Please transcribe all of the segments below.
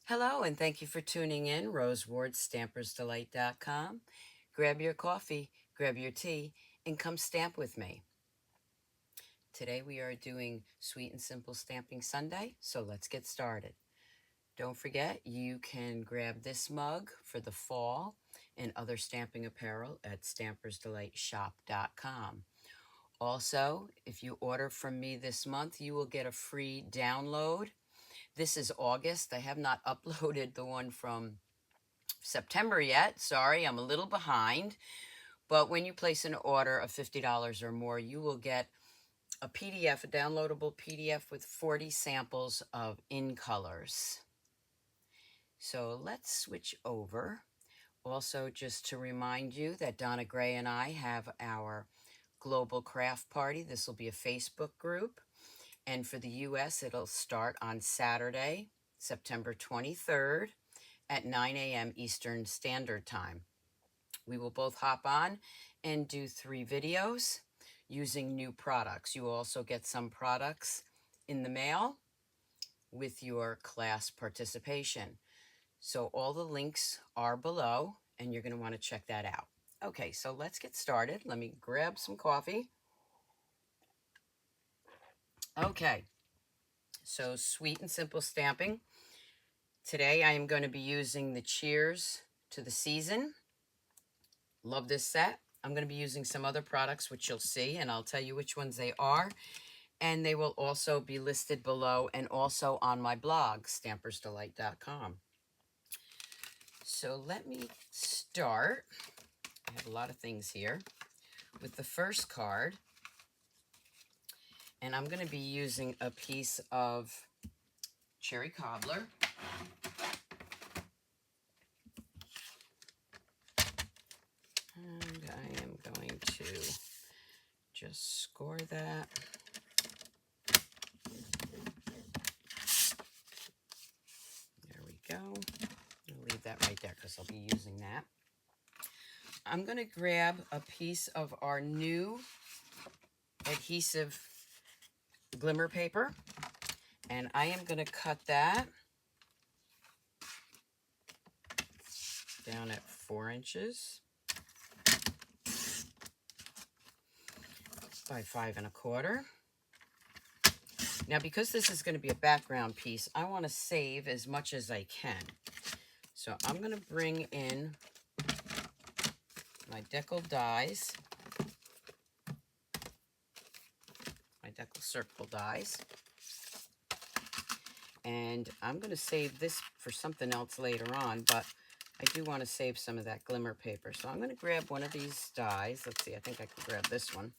Hello, and thank you for tuning in. Rose Ward, stampersdelight.com. Grab your coffee, grab your tea, and come stamp with me. Today we are doing Sweet and Simple Stamping Sunday, so let's get started. Don't forget, you can grab this mug for the fall and other stamping apparel at stampersdelightshop.com. Also, if you order from me this month, you will get a free download. This is August. I have not uploaded the one from September yet. Sorry, I'm a little behind. But when you place an order of $50 or more, you will get a PDF, a downloadable PDF with 40 samples of in colors. So let's switch over. Also, just to remind you that Donna Gray and I have our Global Craft Party. This will be a Facebook group. And for the US, it'll start on Saturday, September 23rd at 9 a.m. Eastern Standard Time. We will both hop on and do 3 videos using new products. You will also get some products in the mail with your class participation. So all the links are below, and you're going to want to check that out. Okay, so let's get started. Let me grab some coffee. Okay, so Sweet and Simple Stamping. Today I am going to be using the Cheers to the Season. Love this set. I'm going to be using some other products, which you'll see, and I'll tell you which ones they are. And they will also be listed below and also on my blog, stampersdelight.com. So let me start. I have a lot of things here with the first card. And I'm going to be using a piece of cherry cobbler. And I am going to just score that. There we go. I'll leave that right there because I'll be using that. I'm going to grab a piece of our new adhesive glimmer paper, and I am going to cut that down at 4 inches by 5 1/4. Now, because this is going to be a background piece, I want to save as much as I can. So I'm going to bring in my Deckled dies, my Deckled circle dies, and I'm going to save this for something else later on, but I do want to save some of that glimmer paper. So I'm going to grab one of these dies. Let's see, I think I can grab this one.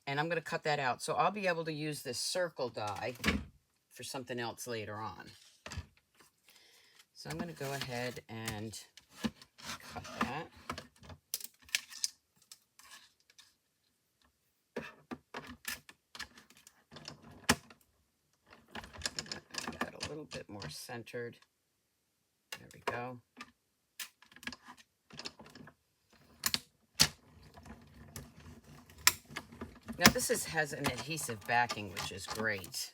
And I'm going to cut that out. So I'll be able to use this circle die for something else later on. So I'm going to go ahead and cut that. Make that a little bit more centered. There we go. Now this has an adhesive backing, which is great.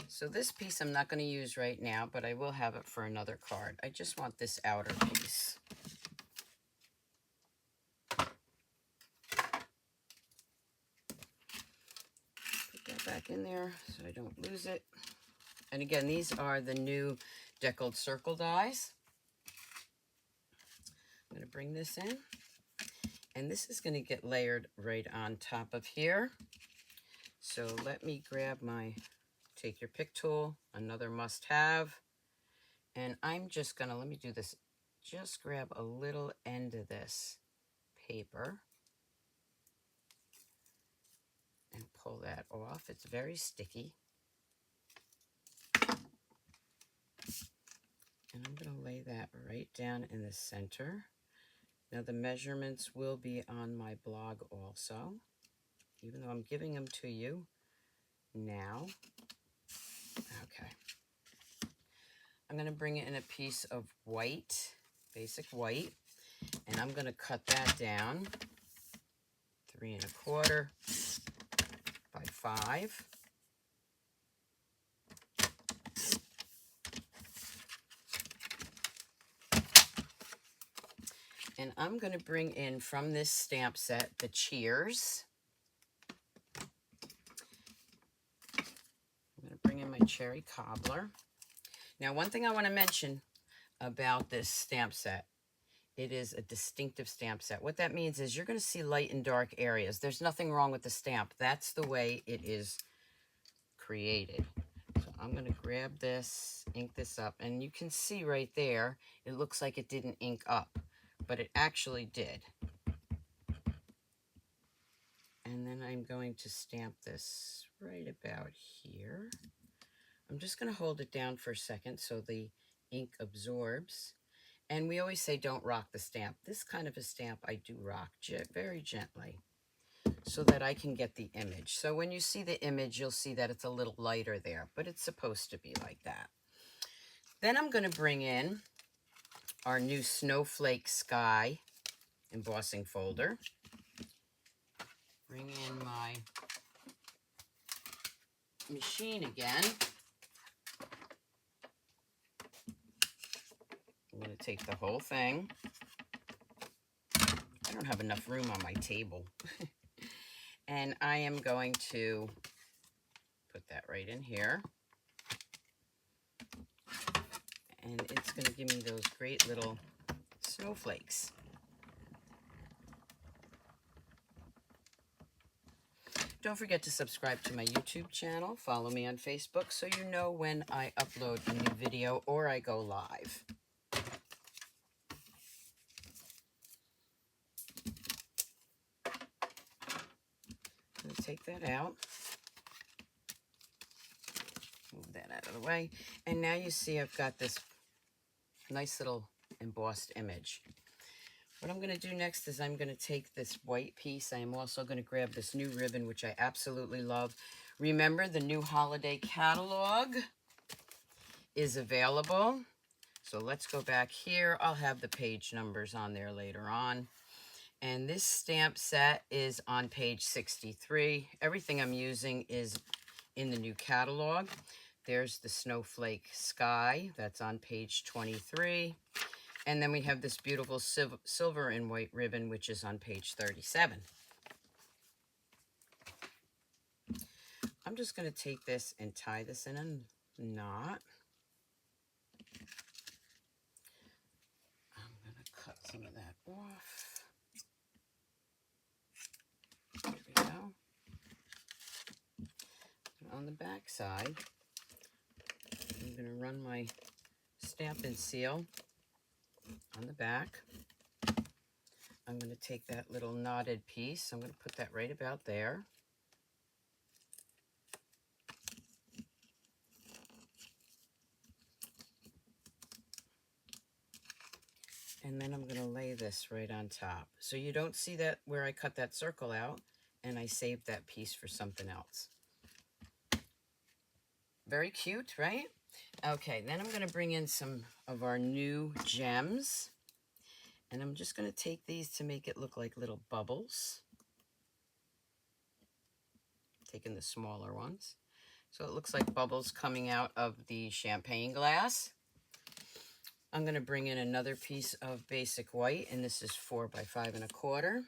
So this piece I'm not going to use right now, but I will have it for another card. I just want this outer piece. Put that back in there so I don't lose it. And again, these are the new Deckled circle dies. I'm going to bring this in. And this is going to get layered right on top of here. So let me grab my take your pick tool, another must-have. And I'm just going to, let me do this, just grab a little end of this paper and pull that off. It's very sticky. And I'm going to lay that right down in the center. Now the measurements will be on my blog also, even though I'm giving them to you now. Okay. I'm going to bring in a piece of white, basic white, and I'm going to cut that down 3 1/4 by 5. And I'm going to bring in from this stamp set the Cheers. I'm going to bring in my cherry cobbler. Now, one thing I want to mention about this stamp set, it is a distinctive stamp set. What that means is you're going to see light and dark areas. There's nothing wrong with the stamp. That's the way it is created. So I'm going to grab this, ink this up, and you can see right there, it looks like it didn't ink up, but it actually did. And then I'm going to stamp this right about here. I'm just going to hold it down for a second so the ink absorbs. And we always say don't rock the stamp. This kind of a stamp I do rock very gently so that I can get the image. So when you see the image, you'll see that it's a little lighter there, but it's supposed to be like that. Then I'm going to bring in our new Snowflake Sky embossing folder. Bring in my machine again. I'm going to take the whole thing. I don't have enough room on my table. And I am going to put that right in here. And it's going to give me those great little snowflakes. Don't forget to subscribe to my YouTube channel. Follow me on Facebook so you know when I upload a new video or I go live. I'm going to take that out. Move that out of the way. And now you see I've got this nice little embossed image. What I'm going to do next is I'm going to take this white piece. I am also going to grab this new ribbon, which I absolutely love. Remember, the new holiday catalog is available. So let's go back here. I'll have the page numbers on there later on. And this stamp set is on page 63. Everything I'm using is in the new catalog. There's the Snowflake Sky. That's on page 23. And then we have this beautiful silver and white ribbon, which is on page 37. I'm just going to take this and tie this in a knot. I'm going to cut some of that off. There we go. And on the back side, I'm going to run my stamp and seal on the back. I'm going to take that little knotted piece. I'm going to put that right about there. And then I'm going to lay this right on top. So you don't see that where I cut that circle out, and I saved that piece for something else. Very cute, right? Okay, then I'm going to bring in some of our new gems. And I'm just going to take these to make it look like little bubbles. Taking the smaller ones. So it looks like bubbles coming out of the champagne glass. I'm going to bring in another piece of basic white, and this is 4 by 5 1/4.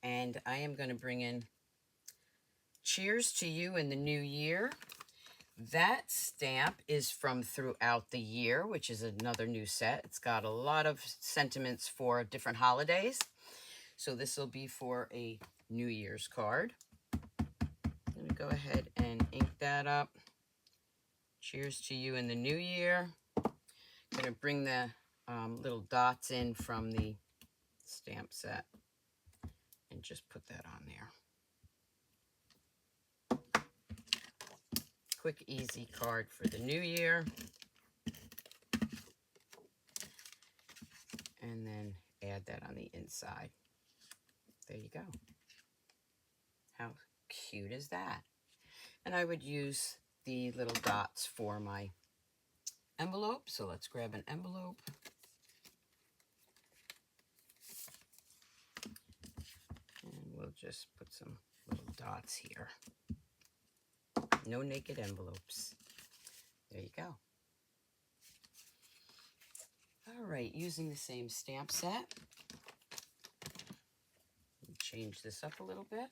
And I am going to bring in Cheers to You in the New Year. That stamp is from Throughout the Year, which is another new set. It's got a lot of sentiments for different holidays. So this will be for a New Year's card. I'm going to go ahead and ink that up. Cheers to You in the New Year. I'm going to bring the little dots in from the stamp set and just put that on there. Quick, easy card for the new year. And then add that on the inside. There you go. How cute is that? And I would use the little dots for my envelope. So let's grab an envelope. we'll just put some little dots here. No naked envelopes. There you go. All right, using the same stamp set. Change this up a little bit.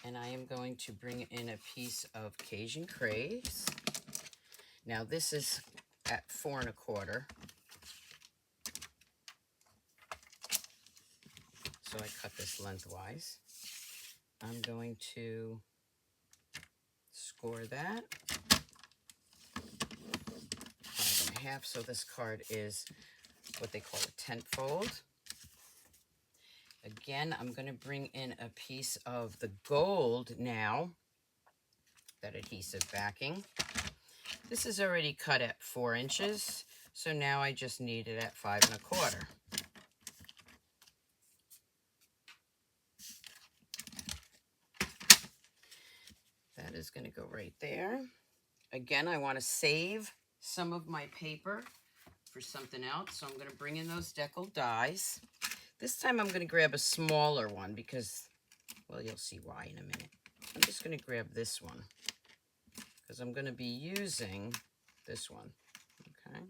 And I am going to bring in a piece of Cajun Craze. Now this is at 4 1/4. So I cut this lengthwise. I'm going to score that 5 1/2. So this card is what they call a 10th fold. Again, I'm going to bring in a piece of the gold now, that adhesive backing. This is already cut at 4 inches, so now I just need it at 5 1/4. That is going to go right there. Again, I want to save some of my paper for something else, so I'm going to bring in those Deckled dies. This time I'm going to grab a smaller one because, well, you'll see why in a minute. I'm just going to grab this one because I'm going to be using this one. Okay,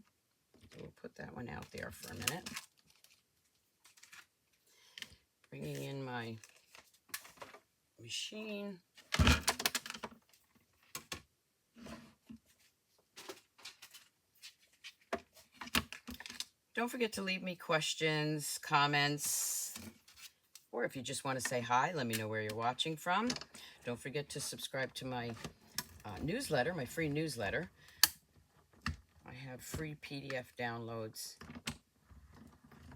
so we'll put that one out there for a minute. Bringing in my machine. Don't forget to leave me questions, comments, or if you just want to say hi, let me know where you're watching from. Don't forget to subscribe to my newsletter, my free newsletter. I have free PDF downloads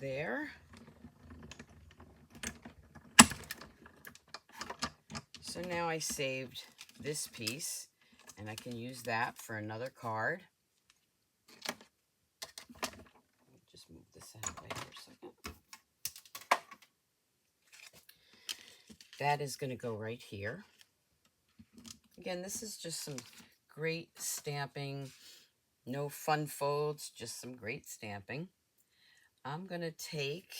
there. So now I saved this piece, and I can use that for another card. Move this out of the way for a second. That is going to go right here. Again, this is just some great stamping. No fun folds, just some great stamping. I'm going to take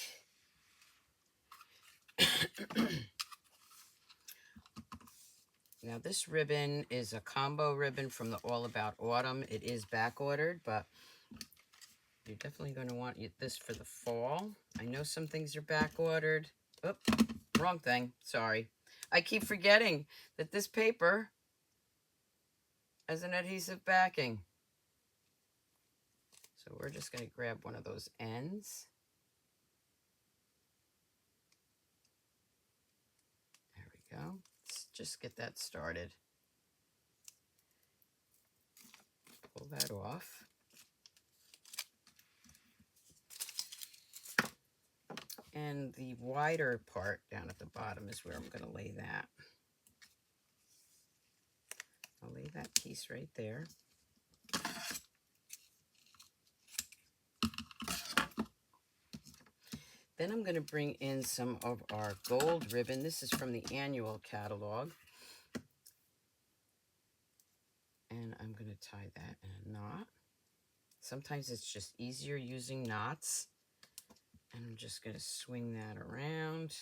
now this ribbon is a combo ribbon from the All About Autumn. It is back ordered, but you're definitely going to want this for the fall. I know some things are back ordered. Oh, wrong thing. Sorry. I keep forgetting that this paper has an adhesive backing. So we're just going to grab one of those ends. There we go. Let's just get that started. Pull that off. And the wider part down at the bottom is where I'm going to lay that. I'll lay that piece right there. Then I'm going to bring in some of our gold ribbon. This is from the annual catalog. And I'm going to tie that in a knot. Sometimes it's just easier using knots. And I'm just going to swing that around,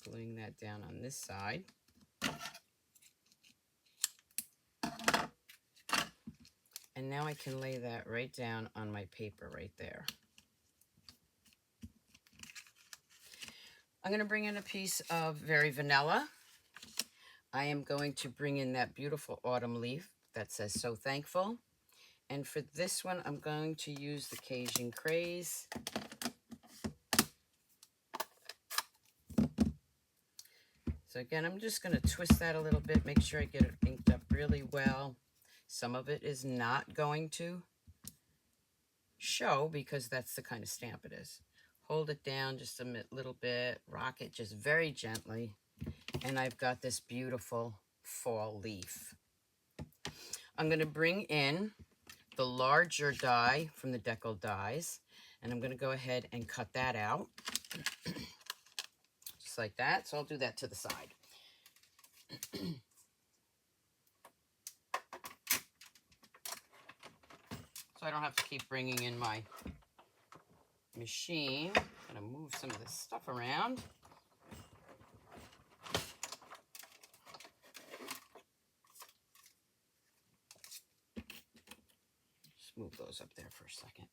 gluing that down on this side. And now I can lay that right down on my paper right there. I'm going to bring in a piece of Very Vanilla. I am going to bring in that beautiful autumn leaf that says So Thankful. And for this one, I'm going to use the Cajun Craze. So again, I'm just going to twist that a little bit, make sure I get it inked up really well. Some of it is not going to show because that's the kind of stamp it is. Hold it down just a little bit, rock it just very gently, and I've got this beautiful fall leaf. I'm going to bring in the larger die from the Deckled dies, and I'm going to go ahead and cut that out. Just like that. So I'll do that to the side. So I don't have to keep bringing in my machine. I'm going to move some of this stuff around. move those up there for a second.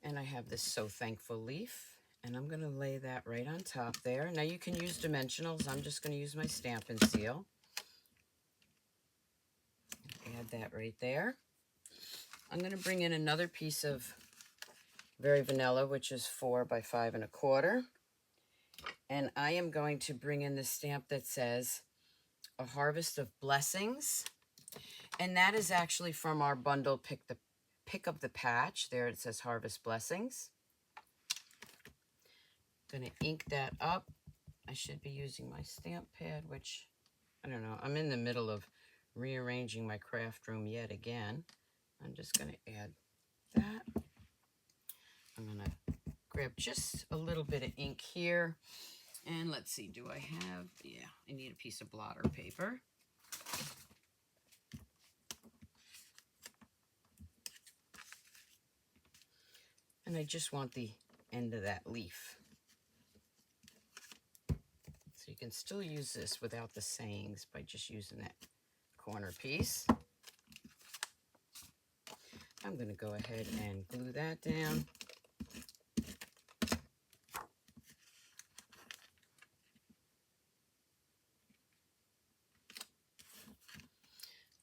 And I have this So Thankful leaf, and I'm going to lay that right on top there. Now you can use dimensionals. I'm just going to use my Stampin' Seal. Add that right there. I'm going to bring in another piece of Very Vanilla, which is 4 by 5 1/4. And I am going to bring in the stamp that says A Harvest of Blessings. And that is actually from our bundle Pick Up the Patch. There it says Harvest Blessings. I'm going to ink that up. I should be using my stamp pad, which, I don't know, I'm in the middle of rearranging my craft room yet again. I'm just going to add that. I'm going to grab just a little bit of ink here. And let's see, do I have, yeah, I need a piece of blotter paper. And I just want the end of that leaf. So you can still use this without the sayings by just using that corner piece. I'm going to go ahead and glue that down.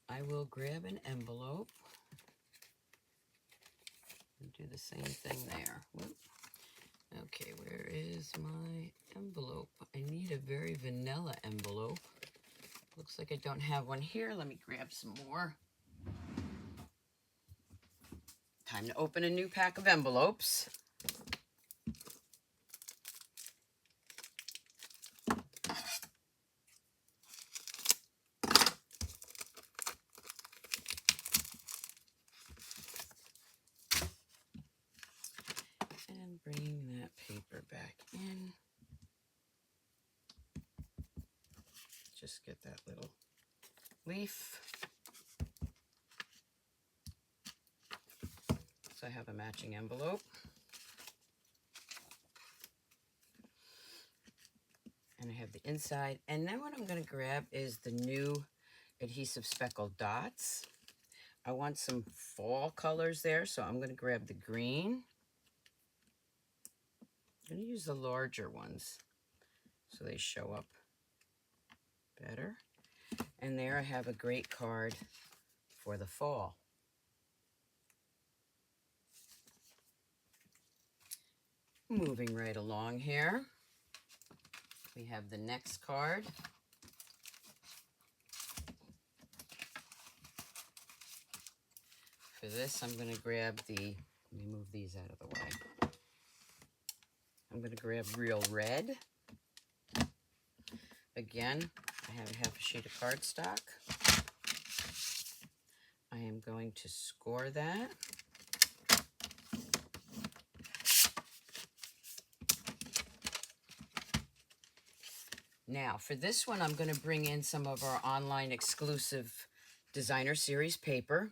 I will grab an envelope and do the same thing there. Whoop. Okay, where is my envelope? I need a Very Vanilla envelope. Looks like I don't have one here. Let me grab some more. Time to open a new pack of envelopes. And bring that paper back in. Just get that little leaf. So I have a matching envelope. And I have the inside. And then what I'm going to grab is the new adhesive Speckled Dots. I want some fall colors there, so I'm going to grab the green. I'm going to use the larger ones so they show up better. And there I have a great card for the fall. Moving right along here, we have the next card. For this, I'm going to grab let me move these out of the way. I'm going to grab Real Red. Again, I have a half a sheet of cardstock. I am going to score that. Now, for this one, I'm going to bring in some of our online exclusive designer series paper.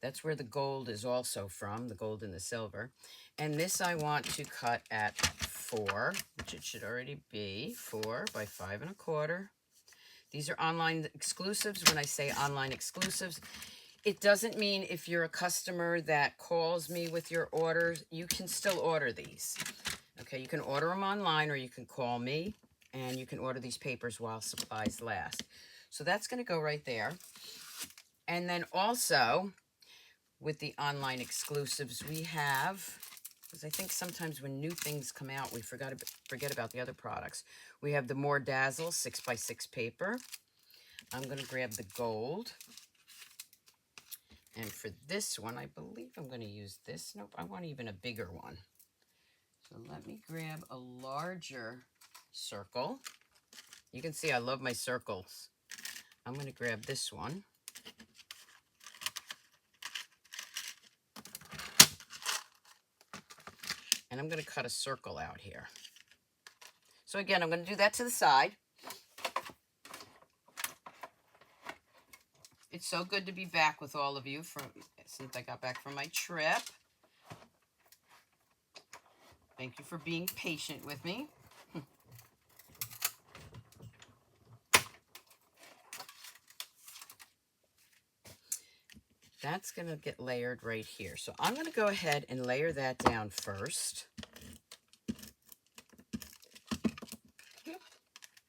That's where the gold is also from, the gold and the silver. And this I want to cut at 4, which it should already be, 4 by 5 1/4. These are online exclusives. When I say online exclusives, it doesn't mean if you're a customer that calls me with your orders, you can still order these. Okay, you can order them online or you can call me. And you can order these papers while supplies last. So that's going to go right there. And then also, with the online exclusives, we have, because I think sometimes when new things come out, we forget about the other products. We have the More Dazzle 6 by 6 paper. I'm going to grab the gold. And for this one, I believe I'm going to use this. Nope, I want even a bigger one. So let me grab a larger circle. You can see I love my circles. I'm going to grab this one. And I'm going to cut a circle out here. So again, I'm going to do that to the side. It's so good to be back with all of you since I got back from my trip. Thank you for being patient with me. that's going to get layered right here. So I'm going to go ahead and layer that down first.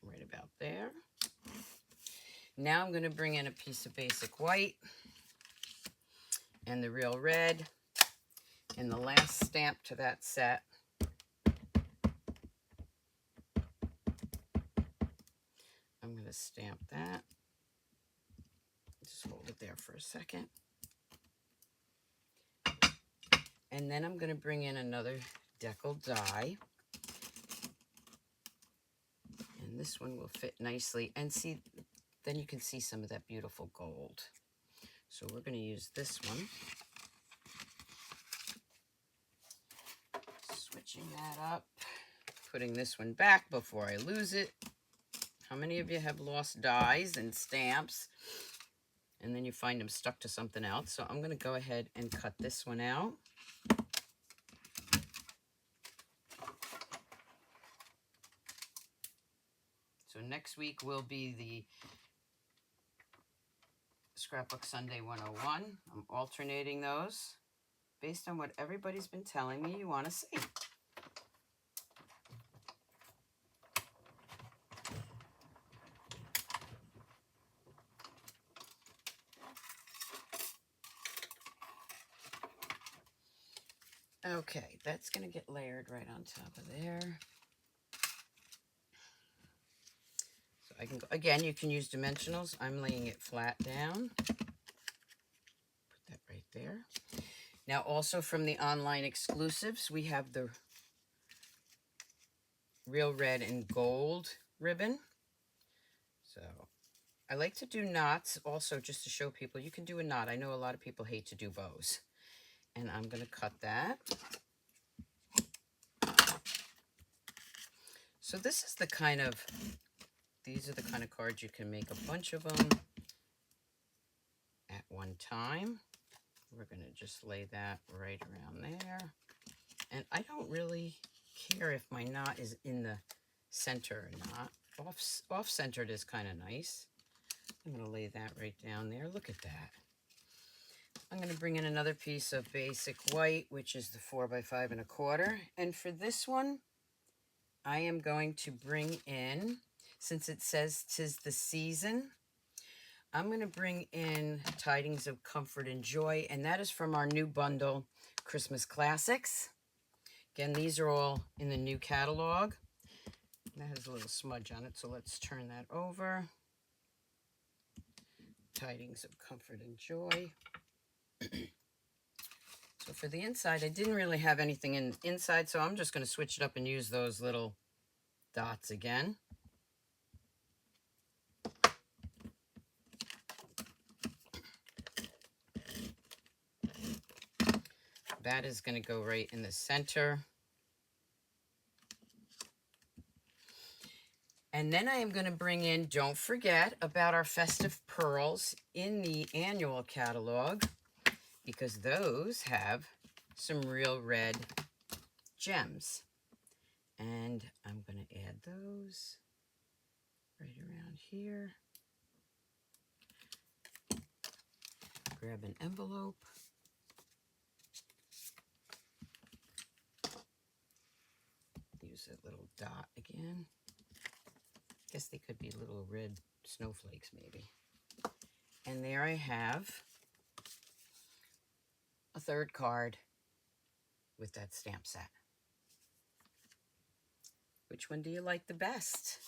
Right about there. Now I'm going to bring in a piece of basic white and the real red and the last stamp to that set. I'm going to stamp that. Just hold it there for a second. And then I'm going to bring in another Deckled die. And this one will fit nicely. And see, then you can see some of that beautiful gold. So we're going to use this one. Switching that up. Putting this one back before I lose it. How many of you have lost dies and stamps and then you find them stuck to something else? So I'm going to go ahead and cut this one out. So next week will be the Scrapbook Sunday 101. I'm alternating those based on what everybody's been telling me you want to see. Okay, that's going to get layered right on top of there. So I can go, again, you can use dimensionals. I'm laying it flat down. Put that right there. Now also from the online exclusives, we have the real red and gold ribbon. So I like to do knots also just to show people you can do a knot. I know a lot of people hate to do bows. And I'm going to cut that. So this is the kind of, these are the kind of cards you can make a bunch of them at one time. We're going to just lay that right around there. And I don't really care if my knot is in the center or not. Off-centered is kind of nice. I'm going to lay that right down there. Look at that. I'm going to bring in another piece of basic white, which is the 4x5 1/4. And for this one, I am going to bring in, since it says 'tis the season, I'm going to bring in Tidings of Comfort and Joy, and that is from our new bundle, Christmas Classics. Again, these are all in the new catalog. That has a little smudge on it, so let's turn that over. Tidings of Comfort and Joy. So for the inside, I didn't really have anything inside, so I'm just going to switch it up and use those little dots again. That is going to go right in the center. And then I am going to bring in, don't forget about our Festive Pearls in the annual catalog, because those have some real red gems. And I'm going to add those right around here. Grab an envelope. Use that little dot again. Guess they could be little red snowflakes maybe. And there I have a third card with that stamp set. Which one do you like the best?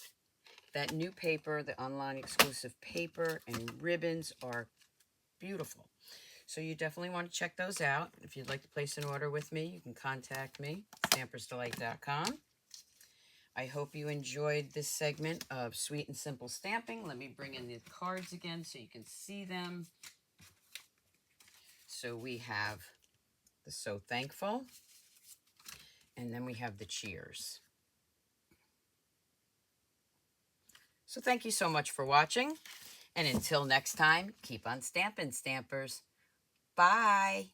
That new paper, the online exclusive paper and ribbons are beautiful. So you definitely want to check those out. If you'd like to place an order with me, you can contact me, stampersdelight.com. I hope you enjoyed this segment of Sweet and Simple Stamping. Let me bring in the cards again so you can see them. So we have the So Thankful, and then we have the Cheers. So thank you so much for watching, and until next time, keep on stamping, Stampers. Bye.